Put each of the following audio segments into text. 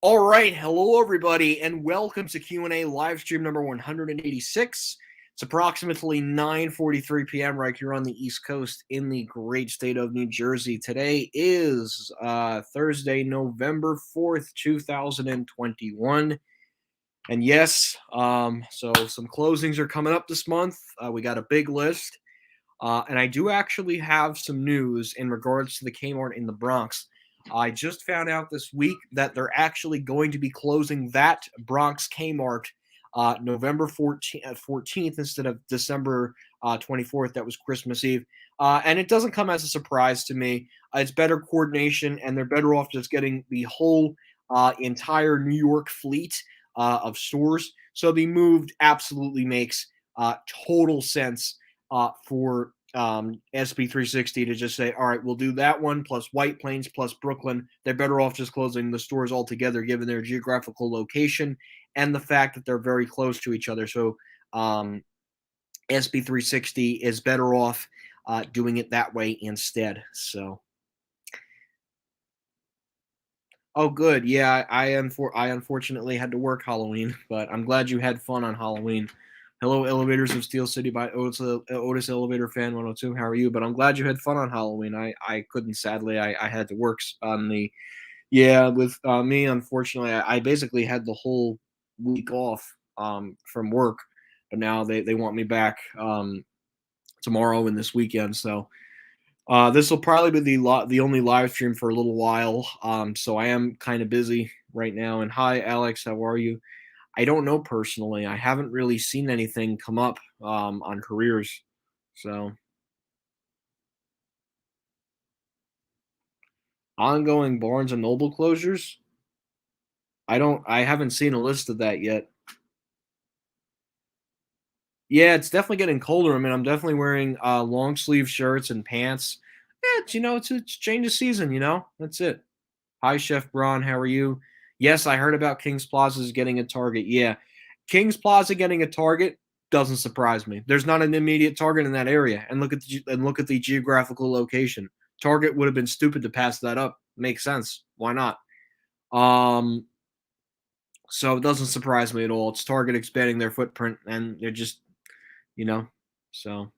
All right, hello everybody, and welcome to Q&A live stream number 186. It's approximately 9:43 p.m. right here on the East Coast in the great state of New Jersey. Today is Thursday, November 4th, 2021. And yes, so some closings are coming up this month. We got a big list. And I do actually have some news in regards to the Kmart in the Bronx. I just found out this week that they're actually going to be closing that Bronx Kmart November 14th instead of December 24th. That was Christmas Eve. And it doesn't come as a surprise to me. It's better coordination, and they're better off just getting the whole entire New York fleet of stores. So the move absolutely makes total sense for SB360 to just say, all right, we'll do that one plus White Plains plus Brooklyn. They're better off just closing the stores altogether, given their geographical location and the fact that they're very close to each other. So SB360 is better off doing it that way instead. So. Oh, good. Yeah, I unfortunately had to work Halloween, but I'm glad you had fun on Halloween. Hello, Elevators of Steel City by Otis Elevator Fan 102. How are you? But I'm glad you had fun on Halloween. I couldn't, sadly. I had to work on the. Yeah, with me, unfortunately, I basically had the whole week off from work, but now they want me back tomorrow and this weekend. So this will probably be the only live stream for a little while. So I am kind of busy right now. And hi, Alex, how are you? I don't know personally. I haven't really seen anything come up on careers. So ongoing Barnes and Noble closures. I haven't seen a list of that yet. Yeah, it's definitely getting colder. I mean, I'm definitely wearing long sleeve shirts and pants. Yeah, it's change of season. That's it. Hi, Chef Braun. How are you? Yes, I heard about Kings Plaza is getting a Target. Yeah, Kings Plaza getting a Target doesn't surprise me. There's not an immediate Target in that area, and look at the geographical location. Target would have been stupid to pass that up. Makes sense. Why not? Um, so it doesn't surprise me at all. It's Target expanding their footprint, and they're just, you know, so.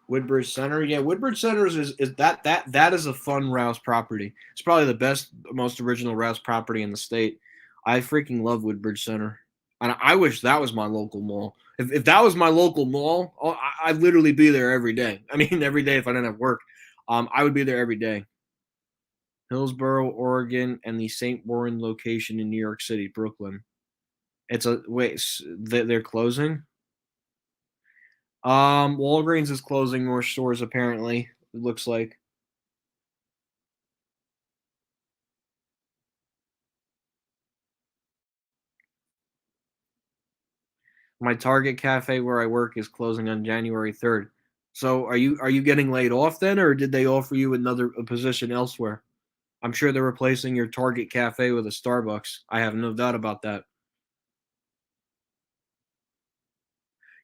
Woodbridge Center. Yeah, Woodbridge Center is that is a fun Rouse property. It's probably the best, most original Rouse property in the state. I freaking love Woodbridge Center, and I wish that was my local mall. If that was my local mall, I'd literally be there every day. I mean, every day if I didn't have work, I would be there every day. Hillsboro, Oregon, and the St. Warren location in New York City, Brooklyn. It's a wait. They're closing. Walgreens is closing more stores apparently. It looks like. My Target cafe where I work is closing on January 3rd. So are you getting laid off then, or did they offer you a position elsewhere? I'm sure they're replacing your Target cafe with a Starbucks. I have no doubt about that.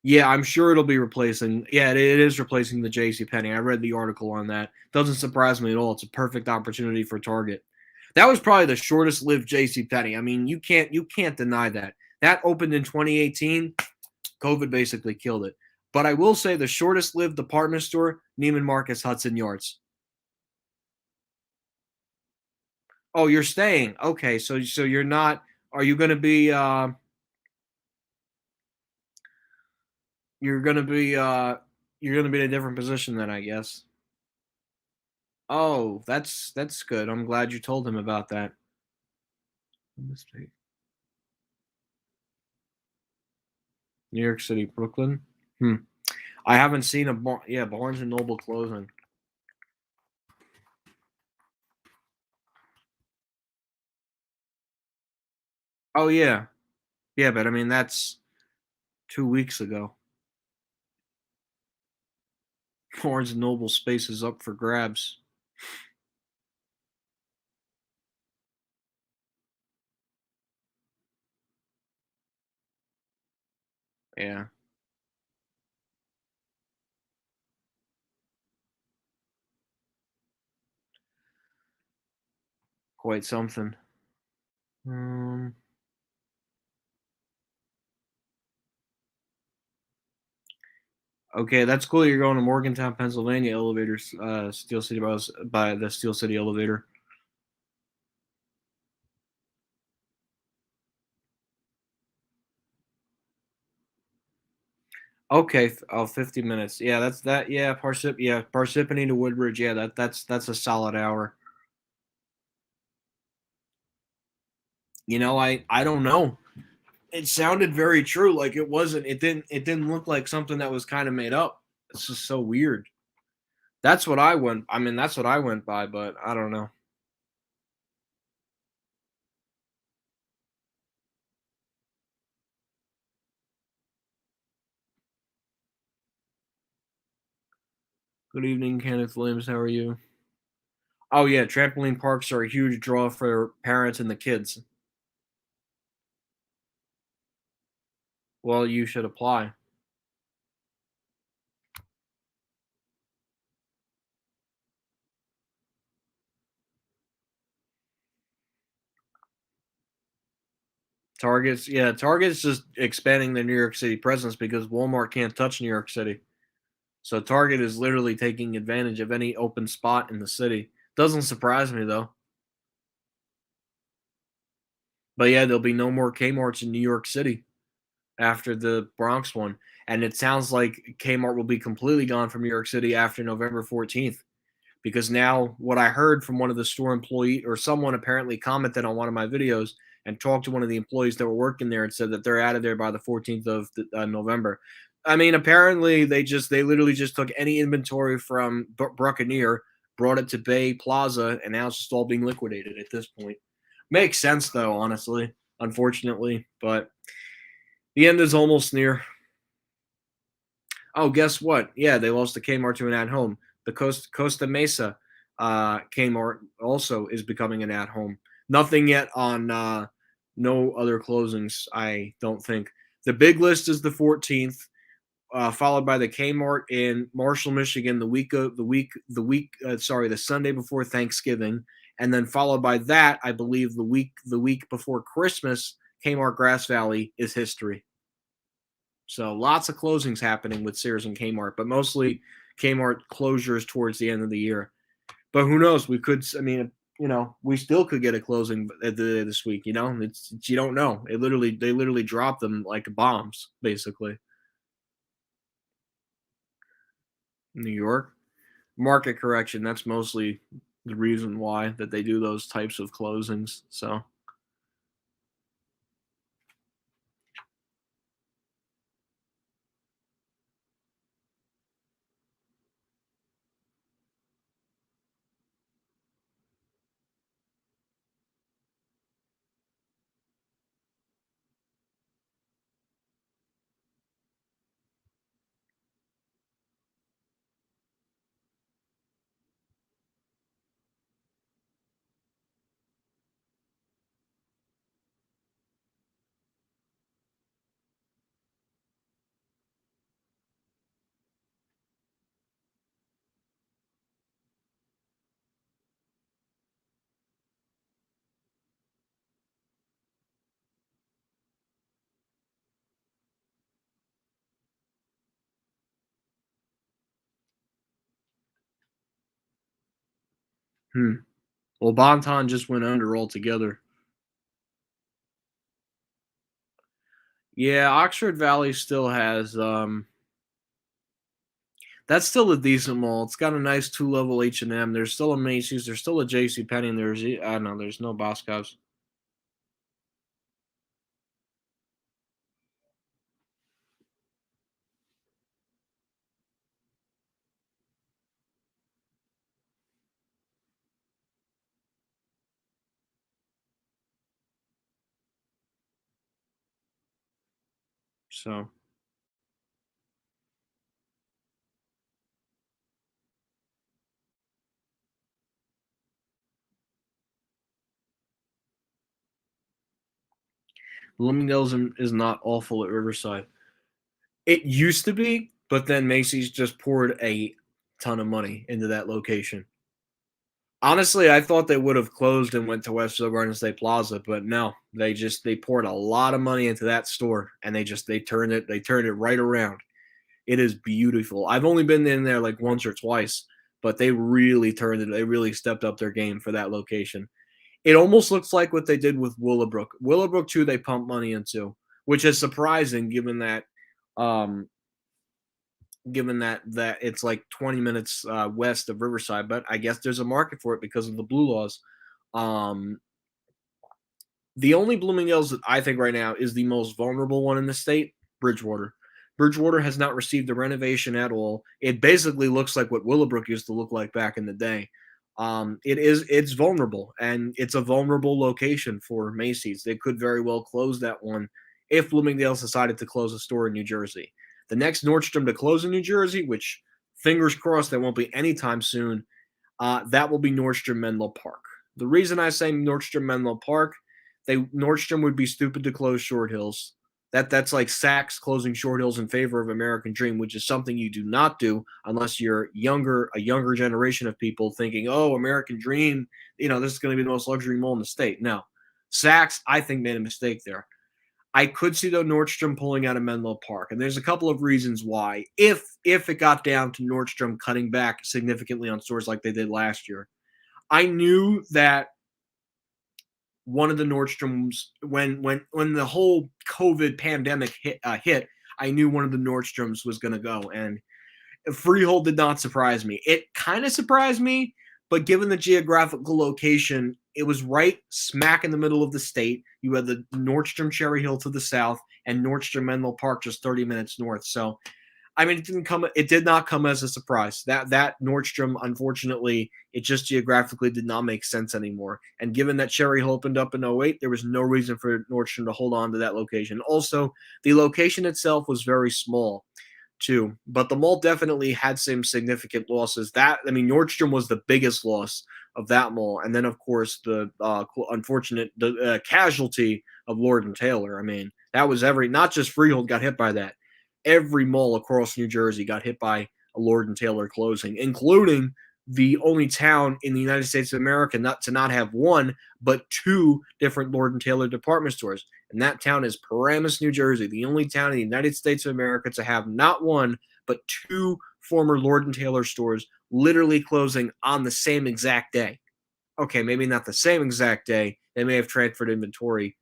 Yeah, I'm sure it'll be replacing. Yeah, it is replacing the J.C. Penney. I read the article on that. Doesn't surprise me at all. It's a perfect opportunity for Target. That was probably the shortest lived J.C. Penney. I mean, you can't deny that. That opened in 2018. COVID basically killed it. But I will say the shortest lived department store, Neiman Marcus Hudson Yards. Oh, you're staying. Okay, so you're not. Are you going to be you're going to be you're going to be in a different position then, I guess. Oh, that's good. I'm glad you told him about that. New York City, Brooklyn. Hmm. I haven't seen yeah, Barnes and Noble closing. Oh yeah. Yeah, but I mean that's 2 weeks ago. Barnes and Noble space is up for grabs. Yeah. Quite something. Um, okay, that's cool. You're going to Morgantown, Pennsylvania elevators, Steel City by the Steel City elevator. Okay, 50 minutes. Yeah, that's that. Yeah, Parsippany to Woodbridge. Yeah, that's a solid hour. I don't know. It sounded very true. Like it wasn't. It didn't look like something that was kind of made up. It's just so weird. That's what I went. I mean, that's what I went by, but I don't know. Good evening, Kenneth Williams. How are you? Oh yeah, trampoline parks are a huge draw for parents and the kids. Well, you should apply. Target's just expanding their New York City presence because Walmart can't touch New York City. So Target is literally taking advantage of any open spot in the city. Doesn't surprise me though. But yeah, there'll be no more Kmart's in New York City after the Bronx one. And it sounds like Kmart will be completely gone from New York City after November 14th. Because now what I heard from one of the store employee or someone apparently commented on one of my videos and talked to one of the employees that were working there and said that they're out of there by the 14th of November. I mean, apparently they literally just took any inventory from Buccaneer, brought it to Bay Plaza, and now it's just all being liquidated at this point. Makes sense though, honestly, unfortunately, but the end is almost near. Oh, guess what? Yeah, they lost the Kmart to an at home. The Costa Mesa Kmart also is becoming an at home. Nothing yet on no other closings, I don't think. The big list is the 14th, followed by the Kmart in Marshall, Michigan, the Sunday before Thanksgiving, and then followed by that, I believe the week before Christmas, Kmart Grass Valley is history. So lots of closings happening with Sears and Kmart, but mostly Kmart closures towards the end of the year. But who knows? We could. I mean, we still could get a closing at this week. You don't know. They literally drop them like bombs, basically. New York market correction. That's mostly the reason why that they do those types of closings. So, hmm. Well, Bonton just went under altogether. Yeah, Oxford Valley still has that's still a decent mall. It's got a nice two-level H&M. There's still a Macy's. There's still a J.C. Penney. And I don't know. There's no Boscov's. So Bloomingdale's is not awful at Riverside. It used to be, but then Macy's just poured a ton of money into that location. Honestly, I thought they would have closed and went to Westville Garden State Plaza, but no, they poured a lot of money into that store and they turned it right around. It is beautiful. I've only been in there like once or twice, but they really turned it. They really stepped up their game for that location. It almost looks like what they did with Willowbrook. Willowbrook too, they pumped money into, which is surprising um, given that it's like 20 minutes west of Riverside. But I guess there's a market for it because of the blue laws. Um, the only Bloomingdale's that I think right now is the most vulnerable one in the state, Bridgewater. Bridgewater has not received a renovation at all. It basically looks like what Willowbrook used to look like back in the day. It's vulnerable and it's a vulnerable location for Macy's. They could very well close that one if Bloomingdale's decided to close a store in New Jersey. The next Nordstrom to close in New Jersey, which fingers crossed that won't be anytime soon, that will be Nordstrom Menlo Park. The reason I say Nordstrom Menlo Park, Nordstrom would be stupid to close Short Hills. That's like Saks closing Short Hills in favor of American Dream, which is something you do not do unless you're a younger generation of people thinking, "Oh, American Dream, this is going to be the most luxury mall in the state." No, Saks, I think, made a mistake there. I could see though Nordstrom pulling out of Menlo Park, and there's a couple of reasons why. If it got down to Nordstrom cutting back significantly on stores like they did last year, I knew that one of the Nordstroms when the whole COVID pandemic hit, I knew one of the Nordstroms was going to go, and Freehold did not surprise me. It kind of surprised me, but given the geographical location, it was right smack in the middle of the state. You had the Nordstrom Cherry Hill to the south and Nordstrom Menlo Park just 30 minutes north. So I mean, it did not come as a surprise. That Nordstrom, unfortunately, it just geographically did not make sense anymore. And given that Cherry Hill opened up in '08, there was no reason for Nordstrom to hold on to that location. Also, the location itself was very small too, but the mall definitely had some significant losses. Nordstrom was the biggest loss of that mall, and then of course the unfortunate casualty of Lord and Taylor. I mean, that was not just Freehold got hit by that. Every mall across New Jersey got hit by a Lord and Taylor closing, including the only town in the United States of America not to not have one but two different Lord and Taylor department stores, and that town is Paramus, New Jersey, the only town in the United States of America to have not one but two former Lord and Taylor stores literally closing on the same exact day. Okay, maybe not the same exact day. They may have transferred inventory.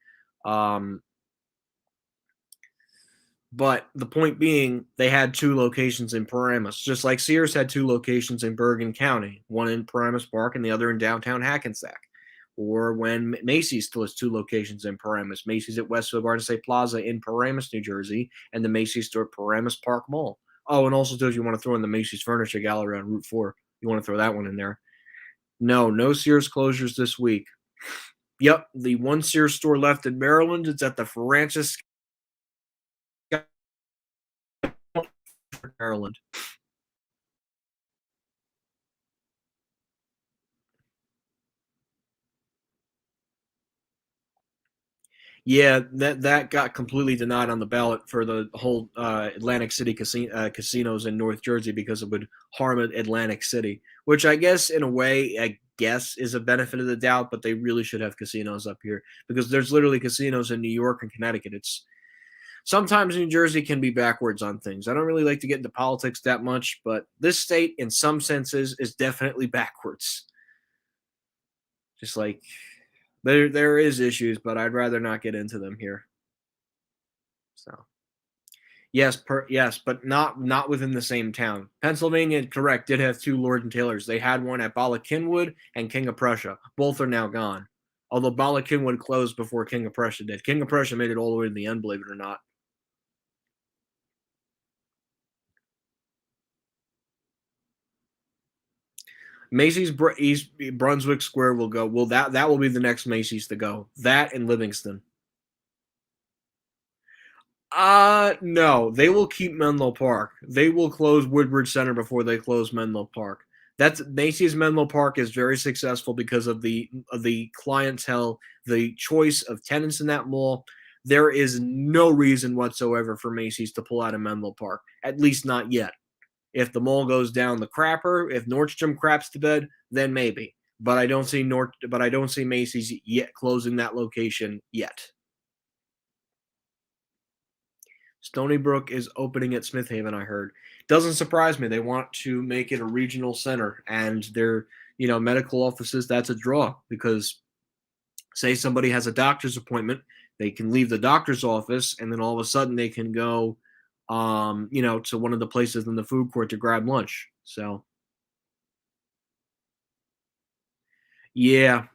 But the point being, they had two locations in Paramus, just like Sears had two locations in Bergen County, one in Paramus Park and the other in downtown Hackensack. Or when Macy's still has two locations in Paramus, Macy's at Westville Garden State Plaza in Paramus, New Jersey, and the Macy's store at Paramus Park Mall. Oh, and also, too, if you want to throw in the Macy's Furniture Gallery on Route 4, you want to throw that one in there. No Sears closures this week. Yep, the one Sears store left in Maryland is at the Francis Maryland. Yeah, that got completely denied on the ballot for the whole Atlantic City casinos in North Jersey because it would harm Atlantic City, which I guess in a way I guess is a benefit of the doubt, but they really should have casinos up here because there's literally casinos in New York and Connecticut. It's sometimes New Jersey can be backwards on things. I don't really like to get into politics that much, but this state in some senses is definitely backwards. Just like there is issues, but I'd rather not get into them here. So yes, but not within the same town. Pennsylvania, correct, did have two Lord and Taylors. They had one at Bala Cynwyd and King of Prussia. Both are now gone. Although Bala Cynwyd closed before King of Prussia did. King of Prussia made it all the way to the end, believe it or not. Macy's East Brunswick Square will go. Well, that will be the next Macy's to go. That and Livingston. No, they will keep Menlo Park. They will close Woodbridge Center before they close Menlo Park. That's Macy's Menlo Park is very successful because of the clientele, the choice of tenants in that mall. There is no reason whatsoever for Macy's to pull out of Menlo Park, at least not yet. If the mall goes down the crapper, if Nordstrom craps to bed, then maybe. But I don't see Macy's yet closing that location yet. Stony Brook is opening at Smith Haven, I heard. Doesn't surprise me. They want to make it a regional center, and their medical offices. That's a draw because say somebody has a doctor's appointment, they can leave the doctor's office, and then all of a sudden they can go, to one of the places in the food court to grab lunch. So yeah,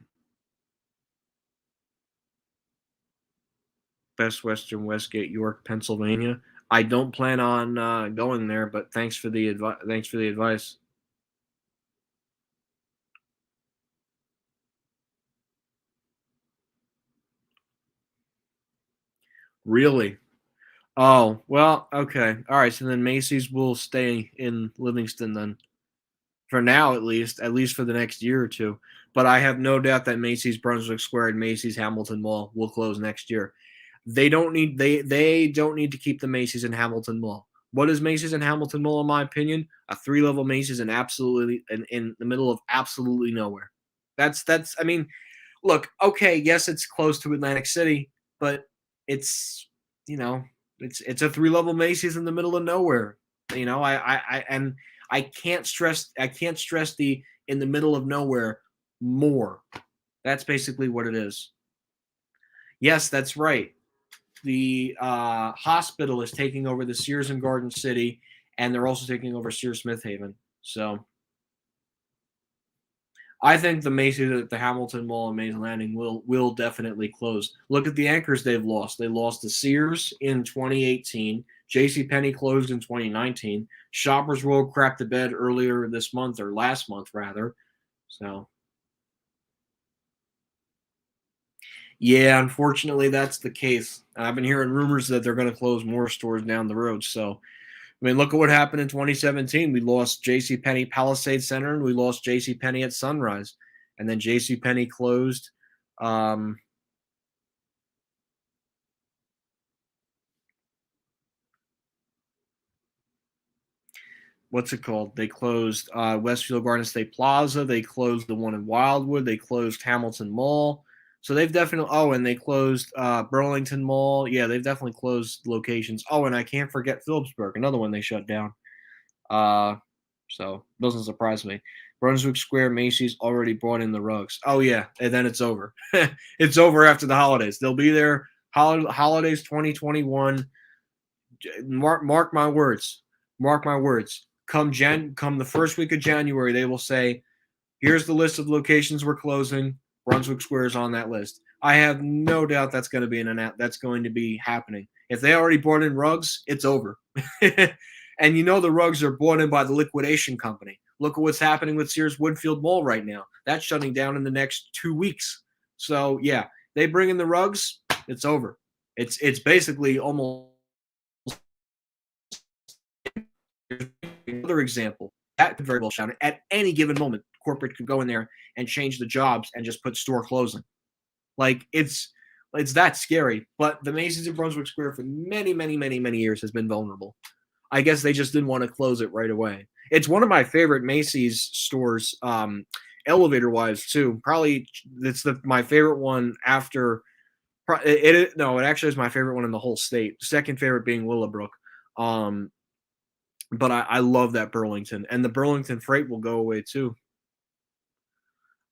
Best Western Westgate, York, Pennsylvania. I don't plan on going there, but thanks for the advice. Thanks for the advice. Really? Oh, well, okay. All right, so then Macy's will stay in Livingston then. For now, at least for the next year or two. But I have no doubt that Macy's Brunswick Square and Macy's Hamilton Mall will close next year. They don't need to keep the Macy's in Hamilton Mall. What is Macy's in Hamilton Mall, in my opinion? A three-level Macy's in the middle of absolutely nowhere. That's I mean, look, okay, yes, it's close to Atlantic City, but it's you know, it's a three-level Macy's in the middle of nowhere. And I can't stress the in the middle of nowhere more. That's basically what it is. Yes, that's right. The hospital is taking over the Sears in Garden City, and they're also taking over Sears Smith Haven. So I think the Macy's at the Hamilton Mall and Mays Landing will definitely close. Look at the anchors they've lost. They lost to Sears in 2018. J.C. Penney closed in 2019. Shoppers World crapped the bed earlier this month, or last month rather. So yeah, unfortunately that's the case. I've been hearing rumors that they're going to close more stores down the road. So I mean, look at what happened in 2017. We lost J.C. Penney Palisade Center, and we lost J.C. Penney at Sunrise, and then J.C. Penney closed. Um, what's it called? They closed Westfield Garden State Plaza. They closed the one in Wildwood. They closed Hamilton Mall. So they've definitely. Oh, and they closed Burlington Mall. Yeah, they've definitely closed locations. Oh, and I can't forget Phillipsburg, another one they shut down. Uh, so doesn't surprise me. Brunswick Square, Macy's already brought in the rugs. Oh yeah, and then it's over. It's over after the holidays. They'll be there. Holidays 2021. Mark my words. Mark my words. Come the first week of January, they will say, "Here's the list of locations we're closing. Brunswick Square is on that list." I have no doubt that's going to be that's going to be happening. If they already brought in rugs, it's over. And the rugs are bought in by the liquidation company. Look at what's happening with Sears Woodfield Mall right now. That's shutting down in the next 2 weeks. So yeah, they bring in the rugs, it's over. It's basically almost another example. That could very well shut at any given moment. Corporate could go in there and change the jobs and just put store closing. Like it's that scary. But the Macy's in Brunswick Square for many, many, many, many years has been vulnerable. I guess they just didn't want to close it right away. It's one of my favorite Macy's stores, elevator wise too. Probably my favorite one after. No, it actually is my favorite one in the whole state. Second favorite being Willowbrook. Um, but I love that Burlington, and the Burlington Freight will go away too.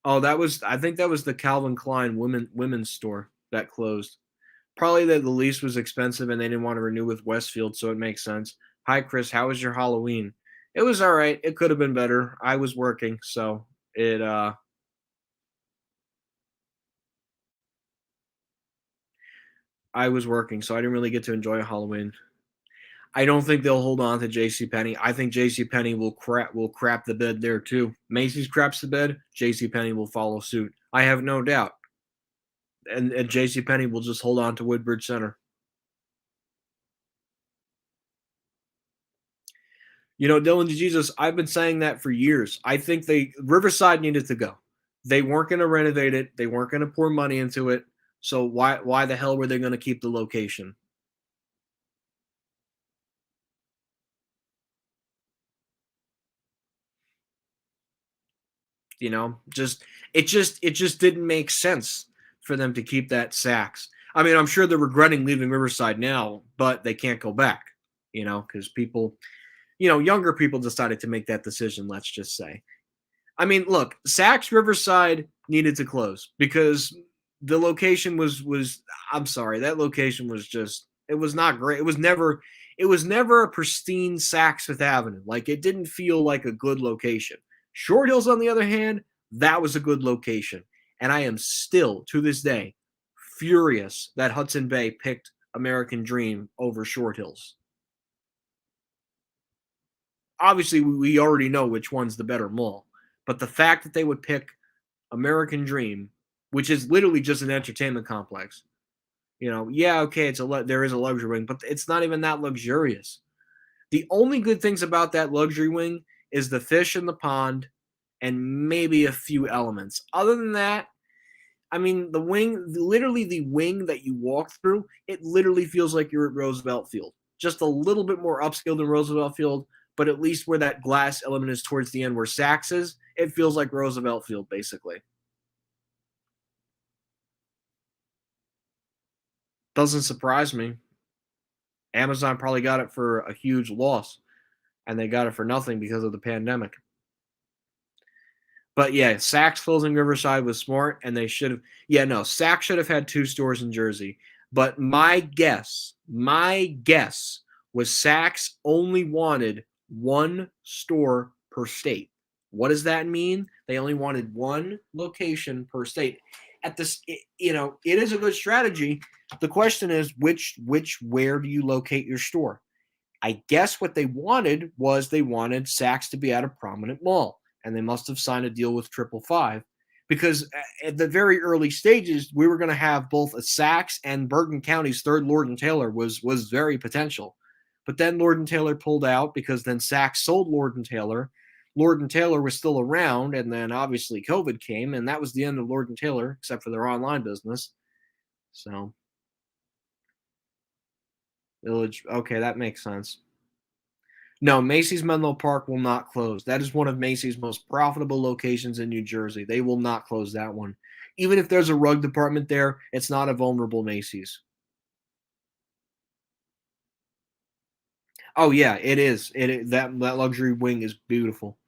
Oh, I think that was the Calvin Klein women's store that closed. Probably that the lease was expensive and they didn't want to renew with Westfield, so it makes sense. Hi, Chris. How was your Halloween? It was all right. It could have been better. I was working, so I was working, so I didn't really get to enjoy Halloween. I don't think they'll hold on to J.C. Penney. I think J.C. Penney will crap the bed there too. Macy's craps the bed. J.C. Penney will follow suit. I have no doubt. And J.C. Penney will just hold on to Woodbridge Center. Dylan DeJesus, I've been saying that for years. I think Riverside needed to go. They weren't going to renovate it. They weren't going to pour money into it. So why the hell were they going to keep the location? Just it just didn't make sense for them to keep that Saks. I mean, I'm sure they're regretting leaving Riverside now, but they can't go back, because people, younger people decided to make that decision, let's just say. I mean, look, Saks Riverside needed to close because the location was I'm sorry, that location was just it was not great. It was never a pristine Saks Fifth Avenue. Like it didn't feel like a good location. Short Hills, on the other hand, that was a good location. And I am still, to this day, furious that Hudson Bay picked American Dream over Short Hills. Obviously, we already know which one's the better mall, but the fact that they would pick American Dream, which is literally just an entertainment complex, yeah, okay, there is a luxury wing, but it's not even that luxurious. The only good things about that luxury wing is the fish in the pond and maybe a few elements. Other than that, I mean, literally the wing that you walk through, it literally feels like you're at Roosevelt Field. Just a little bit more upscale than Roosevelt Field, but at least where that glass element is towards the end where Saks is, it feels like Roosevelt Field, basically. Doesn't surprise me. Amazon probably got it for a huge loss, and they got it for nothing because of the pandemic. But yeah, Saks closing Riverside was smart, and they should have. Yeah, no, Saks should have had two stores in Jersey. But my guess was Saks only wanted one store per state. What does that mean? They only wanted one location per state. At this, it is a good strategy. The question is, where do you locate your store? I guess what they wanted was they wanted Saks to be at a prominent mall, and they must have signed a deal with 555 because at the very early stages, we were going to have both a Saks and Bergen County's third Lord and Taylor was very potential. But then Lord and Taylor pulled out because then Saks sold Lord and Taylor. Lord and Taylor was still around, and then obviously COVID came, and that was the end of Lord and Taylor, except for their online business. So, Village, okay, that makes sense. No, Macy's Menlo Park will not close. That is one of Macy's most profitable locations in New Jersey. They will not close that one. Even if there's a rug department there, it's not a vulnerable Macy's. Oh yeah, it is. That luxury wing is beautiful.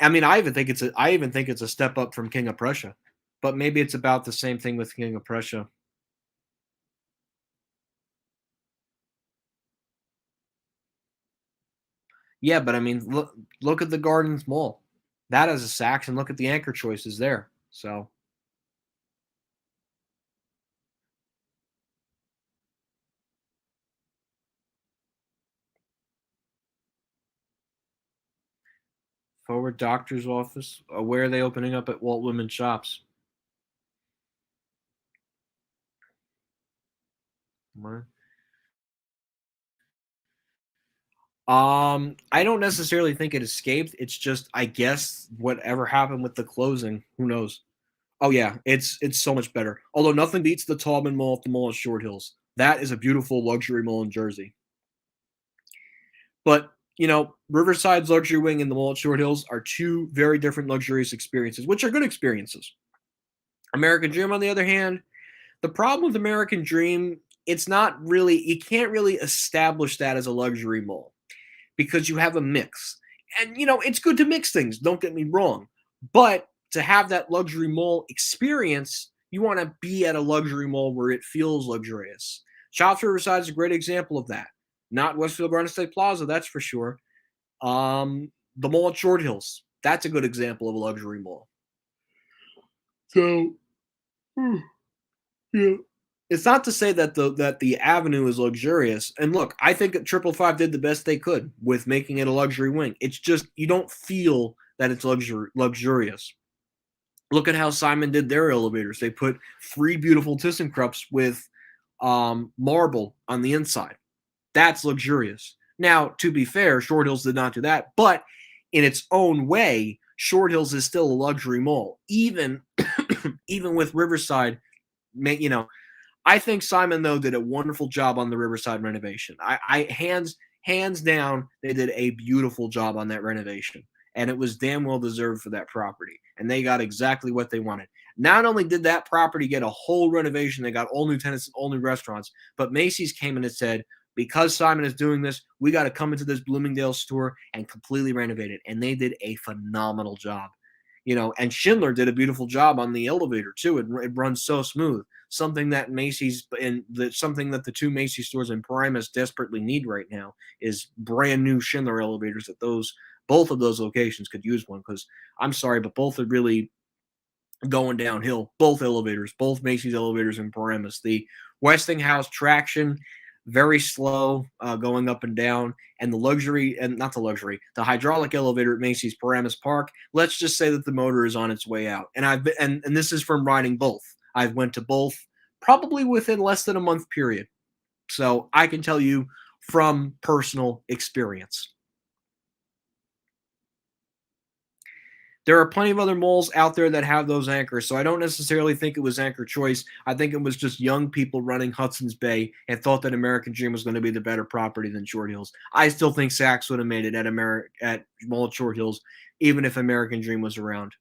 I mean, I even think it's a step up from King of Prussia, but maybe it's about the same thing with King of Prussia. Yeah, but I mean, look at the Gardens Mall. That has a Saks, and look at the anchor choices there. So Forward Doctor's Office. Where are they opening up at Walt Women Shops? What? I don't necessarily think it escaped. It's just, I guess, whatever happened with the closing. Who knows? Oh yeah, it's so much better. Although nothing beats the Taubman Mall at the Mall of Short Hills. That is a beautiful luxury mall in Jersey. But Riverside's luxury wing and the Mall at Short Hills are two very different luxurious experiences, which are good experiences. American Dream, on the other hand, the problem with American Dream, it's not really, you can't really establish that as a luxury mall because you have a mix. And, it's good to mix things, don't get me wrong. But to have that luxury mall experience, you want to be at a luxury mall where it feels luxurious. Shops Riverside is a great example of that. Not Westfield Garden State Plaza, that's for sure. The mall at Short Hills, that's a good example of a luxury mall. So, yeah. It's not to say that the avenue is luxurious. And look, I think that 555 did the best they could with making it a luxury wing. It's just you don't feel that it's luxurious. Look at how Simon did their elevators. They put three beautiful ThyssenKrupps with marble on the inside. That's luxurious. Now, to be fair, Short Hills did not do that, but in its own way, Short Hills is still a luxury mall, even even with Riverside. I think Simon though did a wonderful job on the Riverside renovation. I hands down, they did a beautiful job on that renovation. and it was damn well deserved for that property. And they got exactly what they wanted. Not only did that property get a whole renovation, they got all new tenants and all new restaurants, but Macy's came in and said, because Simon is doing this, we got to come into this Bloomingdale store and completely renovate it. And they did a phenomenal job. And Schindler did a beautiful job on the elevator too. It runs so smooth. Something that something that the two Macy's stores in Primus desperately need right now is brand new Schindler elevators. Both of those locations could use one, because I'm sorry, but both are really going downhill. Both elevators, both Macy's elevators in Paramus. The Westinghouse traction, very slow, going up and down, and the hydraulic elevator at Macy's Paramus Park. Let's just say that the motor is on its way out. And and this is from riding both. I've went to both probably within less than a month period, so I can tell you from personal experience. There are plenty of other malls out there that have those anchors, so I don't necessarily think it was anchor choice. I think it was just young people running Hudson's Bay and thought that American Dream was going to be the better property than Short Hills. I still think Saks would have made it at Mall at Short Hills, even if American Dream was around.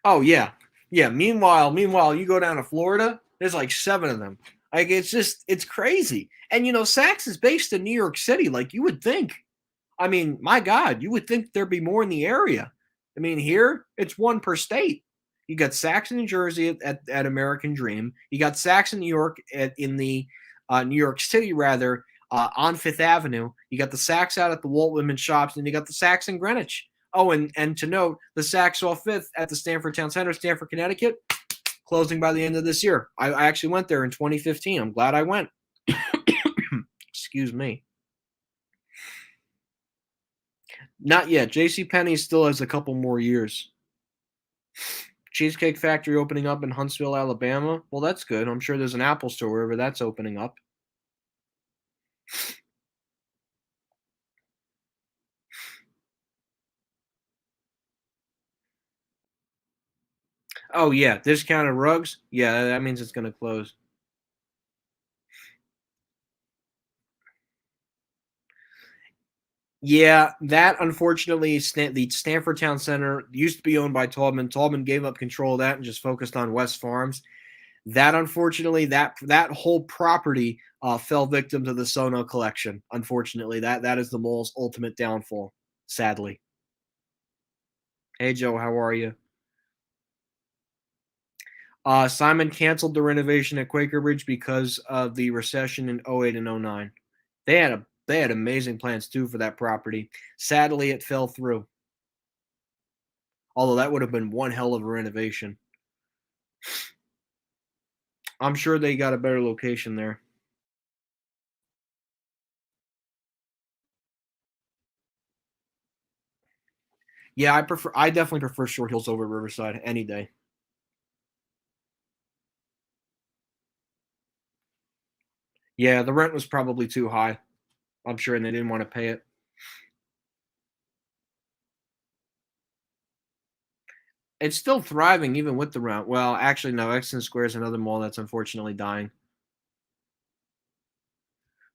Oh yeah, yeah. Meanwhile, you go down to Florida. There's like 7 of them. Like it's crazy. And Saks is based in New York City. Like you would think. I mean, my God, you would think there'd be more in the area. I mean, here it's one per state. You got Saks in New Jersey at American Dream. You got Saks in New York in the New York City rather, on Fifth Avenue. You got the Saks out at the Walt Whitman Shops, and you got the Saks in Greenwich. Oh, and to note, the Saks off Fifth at the Stanford Town Center, Stamford, Connecticut, closing by the end of this year. I actually went there in 2015. I'm glad I went. Excuse me. Not yet. JCPenney still has a couple more years. Cheesecake Factory opening up in Huntsville, Alabama. Well, that's good. I'm sure there's an Apple store wherever that's opening up. Oh yeah, discounted rugs. Yeah, that means it's going to close. Yeah, that unfortunately, the Stanford Town Center used to be owned by Taubman. Taubman gave up control of that and just focused on West Farms. That unfortunately, that whole property fell victim to the Sono collection. Unfortunately, that is the mall's ultimate downfall. Sadly. Hey Joe, how are you? Simon canceled the renovation at Quaker Ridge because of the recession in '08 and '09. They had amazing plans too for that property. Sadly, it fell through. Although that would have been one hell of a renovation. I'm sure they got a better location there. Yeah, I definitely prefer Short Hills over Riverside any day. Yeah, the rent was probably too high. I'm sure, and they didn't want to pay it. It's still thriving even with the rent. Well, actually, no. Exton Square is another mall that's unfortunately dying.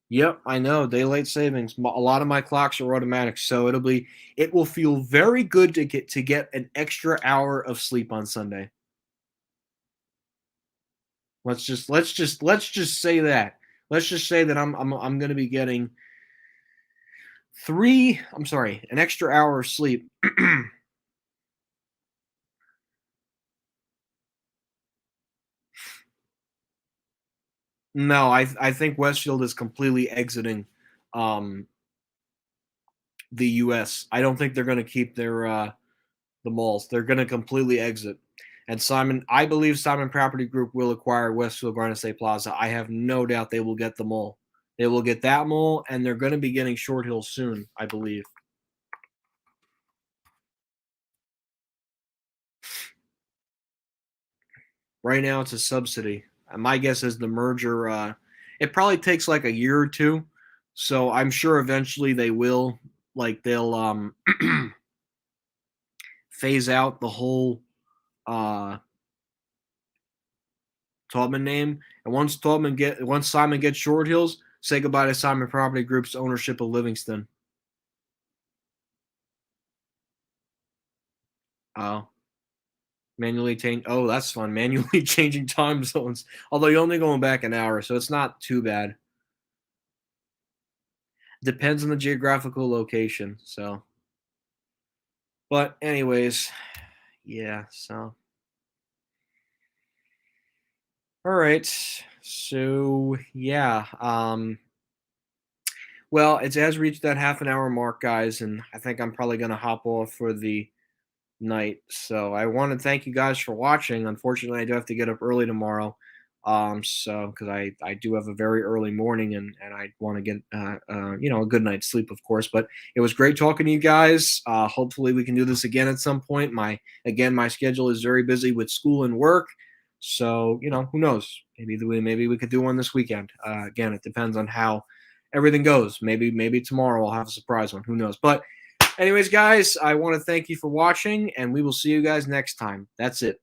Yep, I know. Daylight savings. A lot of my clocks are automatic, so it will feel very good to get an extra hour of sleep on Sunday. Let's just say that. Let's just say that I'm going to be getting an extra hour of sleep. No, I think Westfield is completely exiting um, the U.S. I don't think they're going to keep the malls. They're going to completely exit. And I believe Simon Property Group will acquire Westfield Garden State Plaza. I have no doubt they will get the mall. They will get that mall, and they're going to be getting Short Hill soon, I believe. Right now, it's a subsidy. My guess is the merger. It probably takes like a year or two, so I'm sure eventually they will like they'll phase out the whole Taubman name, and once Simon gets Short Hills, say goodbye to Simon Property Group's ownership of Livingston. Oh, manually change. Oh, that's fun. Manually changing time zones. Although you're only going back an hour, so it's not too bad. Depends on the geographical location. So, but anyways, yeah. So, all right. So yeah. Well, it has reached that half an hour mark, guys, and I think I'm probably gonna hop off for the night. So I want to thank you guys for watching. Unfortunately, I do have to get up early tomorrow. So because I do have a very early morning and I want to get a good night's sleep, of course. But it was great talking to you guys. Hopefully we can do this again at some point. My schedule is very busy with school and work. So who knows? Maybe we could do one this weekend. Again, it depends on how everything goes. Maybe tomorrow I'll have a surprise one. Who knows? But anyways, guys, I want to thank you for watching, and we will see you guys next time. That's it.